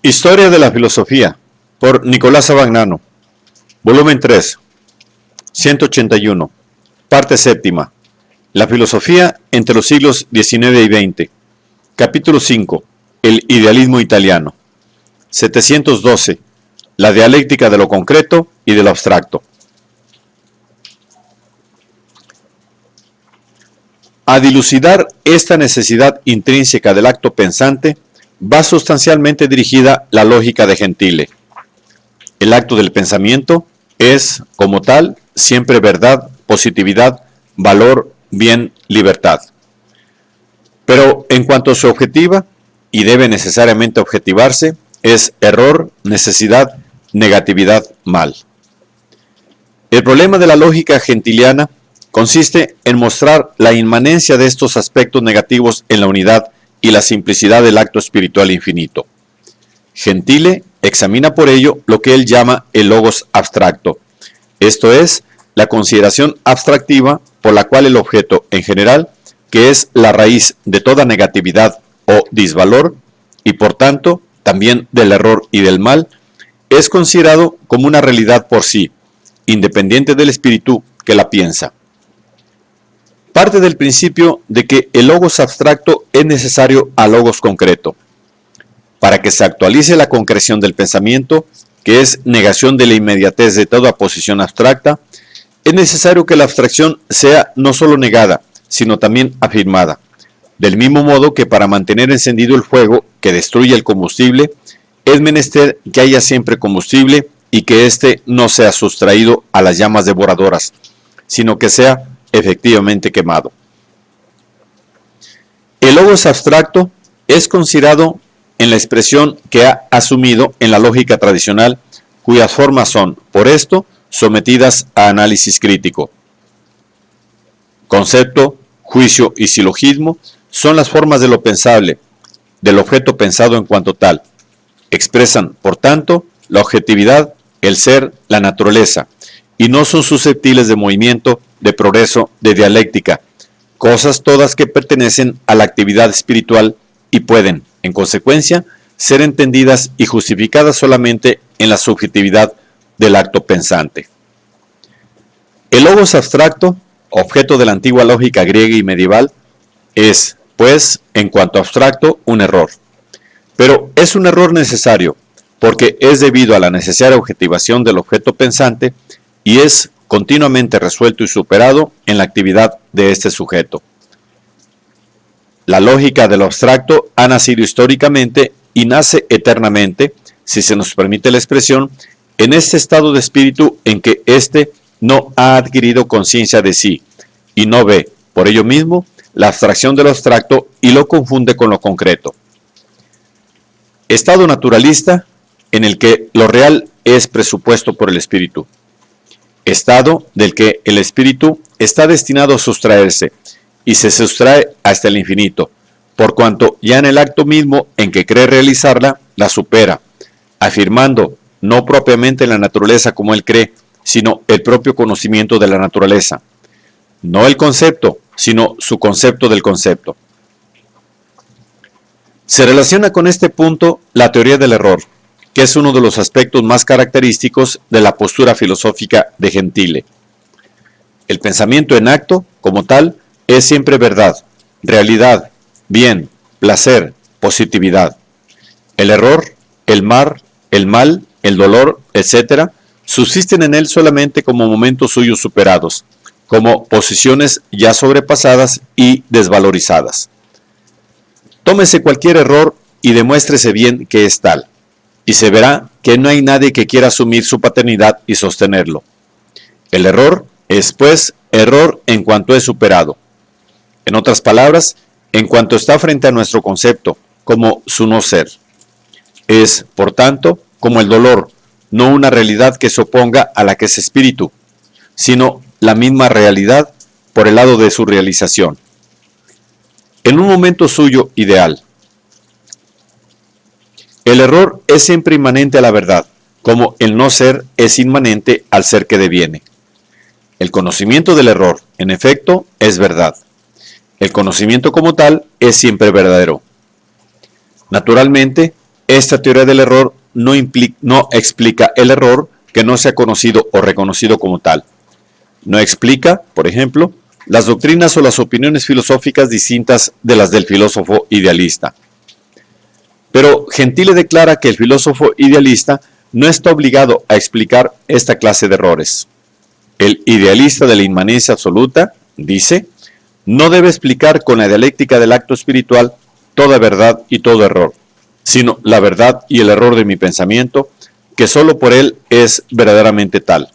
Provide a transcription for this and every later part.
Historia de la filosofía, por Nicolás Abagnano, volumen 3, 181, parte séptima, la filosofía entre los siglos XIX y XX, capítulo 5, el idealismo italiano, 712, la dialéctica de lo concreto y de lo abstracto. A dilucidar esta necesidad intrínseca del acto pensante, va sustancialmente dirigida la lógica de Gentile. El acto del pensamiento es, como tal, siempre verdad, positividad, valor, bien, libertad. Pero en cuanto a su objetiva, y debe necesariamente objetivarse, es error, necesidad, negatividad, mal. El problema de la lógica gentiliana consiste en mostrar la inmanencia de estos aspectos negativos en la unidad y la simplicidad del acto espiritual infinito. Gentile examina por ello lo que él llama el logos abstracto, esto es, la consideración abstractiva por la cual el objeto en general, que es la raíz de toda negatividad o disvalor, y por tanto también del error y del mal, es considerado como una realidad por sí, independiente del espíritu que la piensa. Parte del principio de que el logos abstracto es necesario al logos concreto. Para que se actualice la concreción del pensamiento, que es negación de la inmediatez de toda posición abstracta, es necesario que la abstracción sea no solo negada, sino también afirmada. Del mismo modo que para mantener encendido el fuego que destruye el combustible, es menester que haya siempre combustible y que éste no sea sustraído a las llamas devoradoras, sino que sea efectivamente quemado. El logos abstracto es considerado en la expresión que ha asumido en la lógica tradicional, cuyas formas son, por esto, sometidas a análisis crítico. Concepto, juicio y silogismo son las formas de lo pensable, del objeto pensado en cuanto tal. Expresan, por tanto, la objetividad, el ser, la naturaleza, y no son susceptibles de movimiento, de progreso, de dialéctica, cosas todas que pertenecen a la actividad espiritual y pueden, en consecuencia, ser entendidas y justificadas solamente en la subjetividad del acto pensante. El logos abstracto, objeto de la antigua lógica griega y medieval, es, pues, en cuanto a abstracto, un error. Pero es un error necesario, porque es debido a la necesaria objetivación del objeto pensante y es continuamente resuelto y superado en la actividad de este sujeto. La lógica de lo abstracto ha nacido históricamente y nace eternamente, si se nos permite la expresión, en este estado de espíritu en que éste no ha adquirido conciencia de sí y no ve, por ello mismo, la abstracción de lo abstracto y lo confunde con lo concreto. Estado naturalista en el que lo real es presupuesto por el espíritu. Estado del que el espíritu está destinado a sustraerse y se sustrae hasta el infinito, por cuanto ya en el acto mismo en que cree realizarla, la supera, afirmando no propiamente la naturaleza como él cree, sino el propio conocimiento de la naturaleza. No el concepto, sino su concepto del concepto. Se relaciona con este punto la teoría del error, que es uno de los aspectos más característicos de la postura filosófica de Gentile. El pensamiento en acto, como tal, es siempre verdad, realidad, bien, placer, positividad. El error, el mal, el dolor, etc., subsisten en él solamente como momentos suyos superados, como posiciones ya sobrepasadas y desvalorizadas. Tómese cualquier error y demuéstrese bien que es tal, y se verá que no hay nadie que quiera asumir su paternidad y sostenerlo. El error es, pues, error en cuanto es superado. En otras palabras, en cuanto está frente a nuestro concepto, como su no ser. Es, por tanto, como el dolor, no una realidad que se oponga a la que es espíritu, sino la misma realidad por el lado de su realización. En un momento suyo ideal. El error es siempre inmanente a la verdad, como el no ser es inmanente al ser que deviene. El conocimiento del error, en efecto, es verdad. El conocimiento como tal es siempre verdadero. Naturalmente, esta teoría del error no explica el error que no sea conocido o reconocido como tal. No explica, por ejemplo, las doctrinas o las opiniones filosóficas distintas de las del filósofo idealista. Pero Gentile declara que el filósofo idealista no está obligado a explicar esta clase de errores. El idealista de la inmanencia absoluta, dice, no debe explicar con la dialéctica del acto espiritual toda verdad y todo error, sino la verdad y el error de mi pensamiento, que solo por él es verdaderamente tal.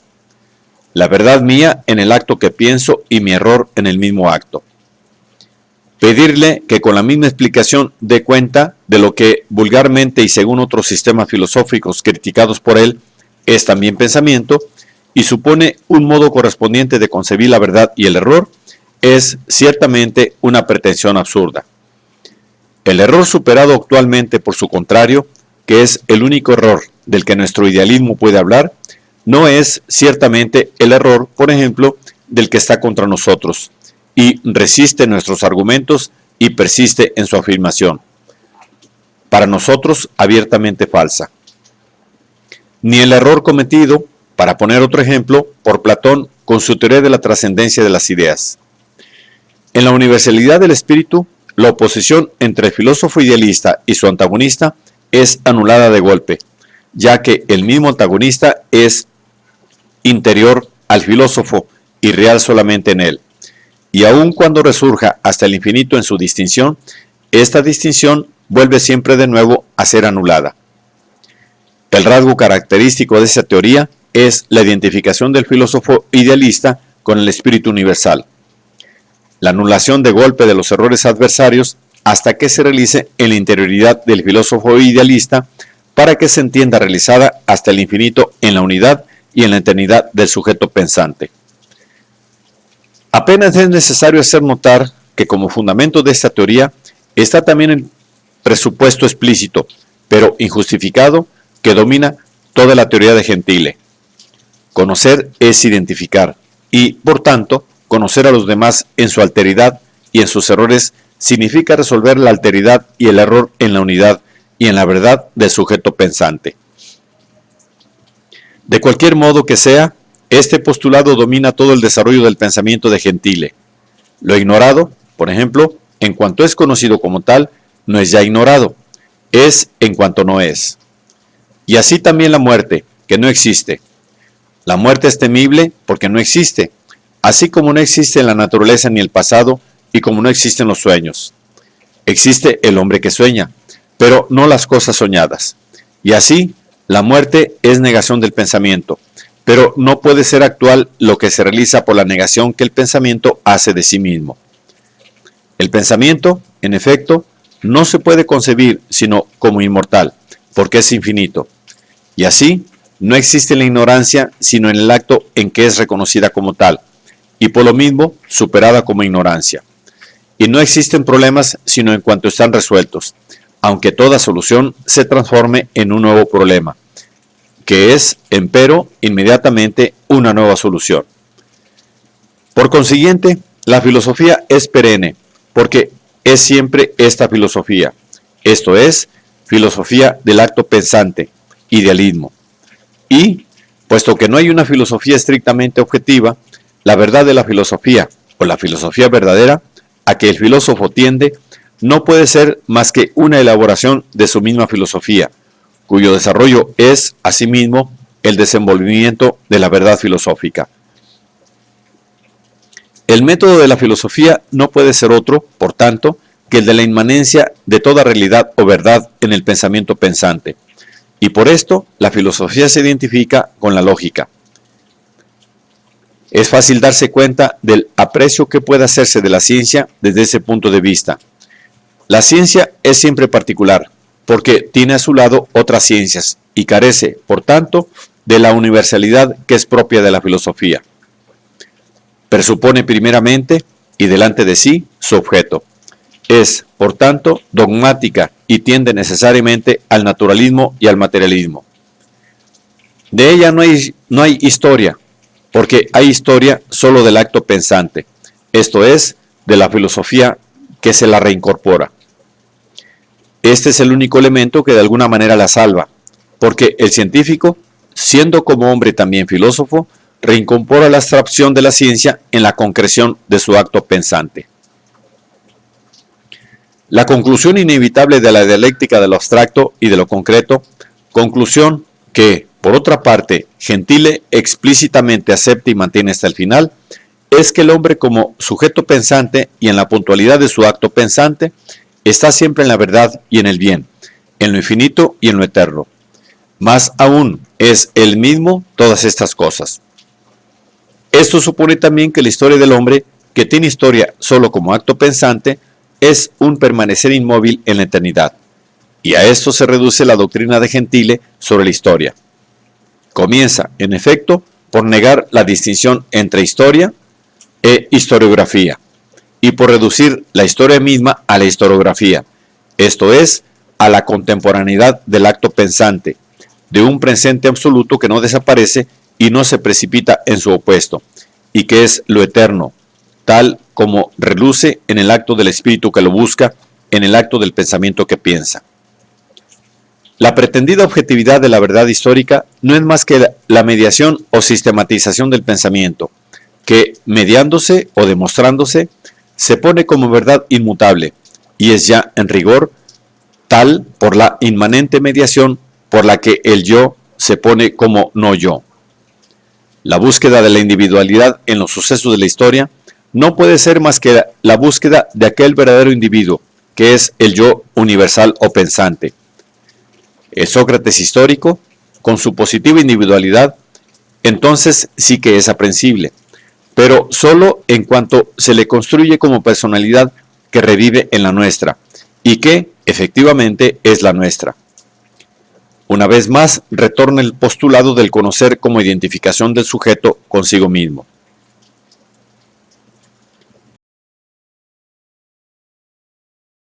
La verdad mía en el acto que pienso y mi error en el mismo acto. Pedirle que con la misma explicación dé cuenta de lo que vulgarmente y según otros sistemas filosóficos criticados por él es también pensamiento y supone un modo correspondiente de concebir la verdad y el error, es ciertamente una pretensión absurda. El error superado actualmente por su contrario, que es el único error del que nuestro idealismo puede hablar, no es ciertamente el error, por ejemplo, del que está contra nosotros, y resiste nuestros argumentos y persiste en su afirmación, para nosotros abiertamente falsa. Ni el error cometido, para poner otro ejemplo, por Platón con su teoría de la trascendencia de las ideas. En la universalidad del espíritu, la oposición entre el filósofo idealista y su antagonista es anulada de golpe, ya que el mismo antagonista es interior al filósofo y real solamente en él. Y aun cuando resurja hasta el infinito en su distinción, esta distinción vuelve siempre de nuevo a ser anulada. El rasgo característico de esa teoría es la identificación del filósofo idealista con el espíritu universal. La anulación de golpe de los errores adversarios hasta que se realice en la interioridad del filósofo idealista para que se entienda realizada hasta el infinito en la unidad y en la eternidad del sujeto pensante. Apenas es necesario hacer notar que como fundamento de esta teoría está también el presupuesto explícito, pero injustificado, que domina toda la teoría de Gentile. Conocer es identificar y, por tanto, conocer a los demás en su alteridad y en sus errores significa resolver la alteridad y el error en la unidad y en la verdad del sujeto pensante. De cualquier modo que sea, este postulado domina todo el desarrollo del pensamiento de Gentile. Lo ignorado, por ejemplo, en cuanto es conocido como tal, no es ya ignorado, es en cuanto no es. Y así también la muerte, que no existe. La muerte es temible porque no existe, así como no existe en la naturaleza ni el pasado, y como no existen los sueños. Existe el hombre que sueña, pero no las cosas soñadas. Y así, la muerte es negación del pensamiento, pero no puede ser actual lo que se realiza por la negación que el pensamiento hace de sí mismo. El pensamiento, en efecto, no se puede concebir sino como inmortal, porque es infinito. Y así, no existe la ignorancia sino en el acto en que es reconocida como tal, y por lo mismo superada como ignorancia. Y no existen problemas sino en cuanto están resueltos, aunque toda solución se transforme en un nuevo problema, que es, empero, inmediatamente una nueva solución. Por consiguiente, la filosofía es perenne, porque es siempre esta filosofía, esto es, filosofía del acto pensante, idealismo. Y, puesto que no hay una filosofía estrictamente objetiva, la verdad de la filosofía, o la filosofía verdadera, a que el filósofo tiende, no puede ser más que una elaboración de su misma filosofía, cuyo desarrollo es, asimismo, el desenvolvimiento de la verdad filosófica. El método de la filosofía no puede ser otro, por tanto, que el de la inmanencia de toda realidad o verdad en el pensamiento pensante, y por esto la filosofía se identifica con la lógica. Es fácil darse cuenta del aprecio que puede hacerse de la ciencia desde ese punto de vista. La ciencia es siempre particular, porque tiene a su lado otras ciencias y carece, por tanto, de la universalidad que es propia de la filosofía. Presupone primeramente y delante de sí su objeto. Es, por tanto, dogmática y tiende necesariamente al naturalismo y al materialismo. De ella no hay historia, porque hay historia solo del acto pensante, esto es, de la filosofía que se la reincorpora. Este es el único elemento que de alguna manera la salva, porque el científico, siendo como hombre también filósofo, reincorpora la abstracción de la ciencia en la concreción de su acto pensante. La conclusión inevitable de la dialéctica de lo abstracto y de lo concreto, conclusión que, por otra parte, Gentile explícitamente acepta y mantiene hasta el final, es que el hombre como sujeto pensante y en la puntualidad de su acto pensante, está siempre en la verdad y en el bien, en lo infinito y en lo eterno. Más aún, es él mismo todas estas cosas. Esto supone también que la historia del hombre, que tiene historia solo como acto pensante, es un permanecer inmóvil en la eternidad. Y a esto se reduce la doctrina de Gentile sobre la historia. Comienza, en efecto, por negar la distinción entre historia e historiografía, y por reducir la historia misma a la historiografía, esto es, a la contemporaneidad del acto pensante, de un presente absoluto que no desaparece y no se precipita en su opuesto, y que es lo eterno, tal como reluce en el acto del espíritu que lo busca, en el acto del pensamiento que piensa. La pretendida objetividad de la verdad histórica no es más que la mediación o sistematización del pensamiento, que, mediándose o demostrándose, se pone como verdad inmutable, y es ya, en rigor, tal por la inmanente mediación por la que el yo se pone como no yo. La búsqueda de la individualidad en los sucesos de la historia no puede ser más que la búsqueda de aquel verdadero individuo, que es el yo universal o pensante. El Sócrates histórico, con su positiva individualidad, entonces sí que es aprensible, pero solo en cuanto se le construye como personalidad que revive en la nuestra, y que, efectivamente, es la nuestra. Una vez más, retorna el postulado del conocer como identificación del sujeto consigo mismo.